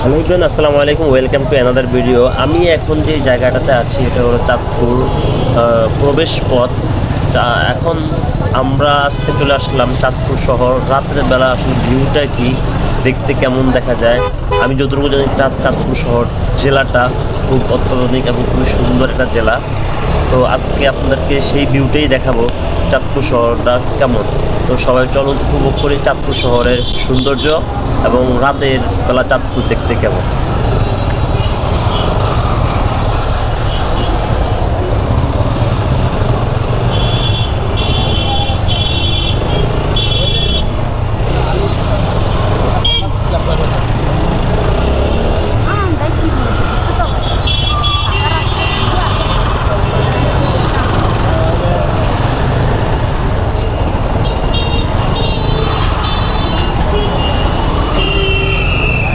Hello everyone, আসসালামু আলাইকুম। Welcome to another video. আমি এখন যে জায়গাটাতে আছি এটা হলো চাঁদপুর প্রবেশ পথ। এখন আমরা আজকে চলে আসলাম চাঁদপুর শহর। রাতের বেলা আসলে ভিউটা কি, দেখতে কেমন দেখা যায়। আমি যতটুকু জানি চাঁদপুর শহর জেলাটা খুব অত্যাধুনিক এবং খুবই সুন্দর একটা জেলা। তো আজকে আপনাদেরকে সেই ভিউটাই দেখাবো, চাঁদপুর শহরটা কেমন। তো সবাই চলুন উপভোগ করি চাঁদপুর শহরের সৌন্দর্য এবং রাতের বেলা চাঁদপুর দেখতে কেমন।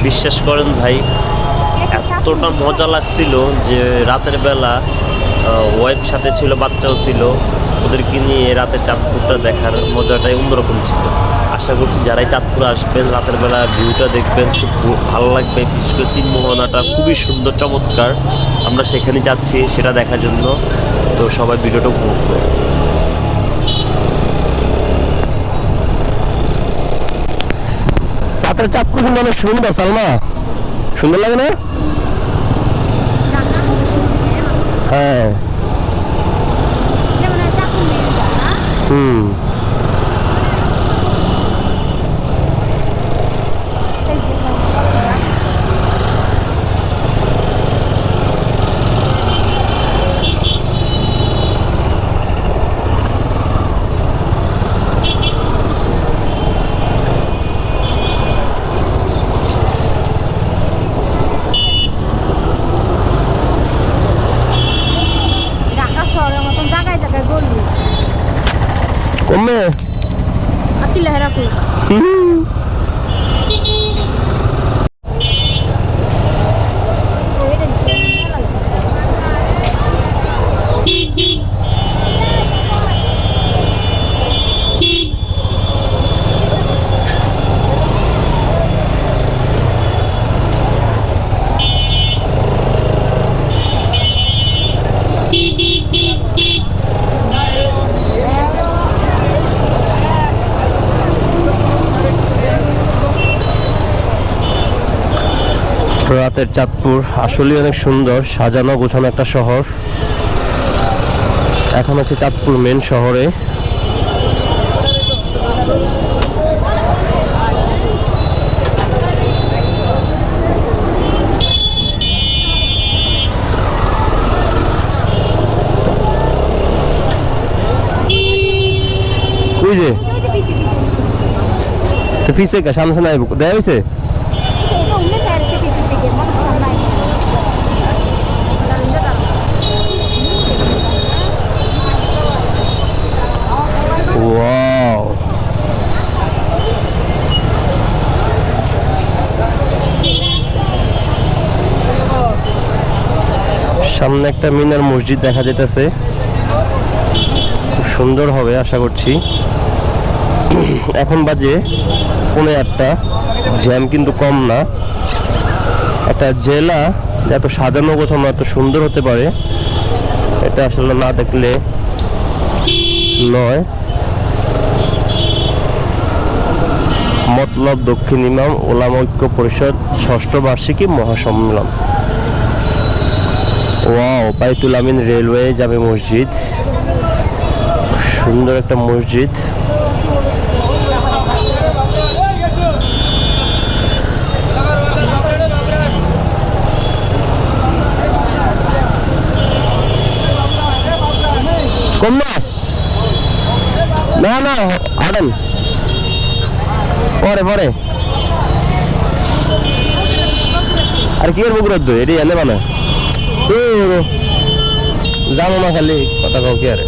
বিশ্বাস করেন ভাই, এতটা মজা লাগছিল যে রাতের বেলা ওয়াইফ সাথে ছিল, বাচ্চাও ছিল, ওদেরকে নিয়ে রাতে চাঁদপুরটা দেখার মজাটাই অন্যরকম ছিল। আশা করছি যারাই চাঁদপুর আসবেন রাতের বেলা ভিউটা দেখবেন, খুব ভালো লাগবে। বিশেষ করে তিনমোহনাটা খুবই সুন্দর, চমৎকার। আমরা সেখানে যাচ্ছি সেটা দেখার জন্য। তো সবাই ভিডিওটা উপভোগ করুন। রাতের চাঁদপুর কিন্তু অনেক সুন্দর, সালমা, সুন্দর লাগে না? হ্যাঁ, হুম। কমবে Akila heraku. রাতের চাঁদপুর আসলে অনেক সুন্দর, সাজানো গোছানো একটা শহর। এখন হচ্ছে চাঁদপুর মেন শহরে। ওই যে তো ফিসে কা সামনে সামনে দেয়া হয়েছে। ওয়াও, সামনে একটা মিনার মসজিদ দেখা যেতেছে, খুব সুন্দর হবে আশা করছি। এখন বাজে 8:30, জ্যাম কিন্তু কম না। একটা জেলা এত সাজানো গোছানো এত সুন্দর হতে পারে এটা আসলে না দেখলে নয়। মতলব দক্ষিণ ইমাম ওলামা ঐক্য পরিষদ 6ষ্ঠ বার্ষিকী মহাসম্মেলন। ওয়াও, বাইতুল আমিন রেলওয়ে জামে মসজিদ, সুন্দর একটা মসজিদ। কম না না আড়ান পরে পরে আর কি করবো ঘুরত এটি এনে মানে জানো না, খালি কথা কাউ কি আর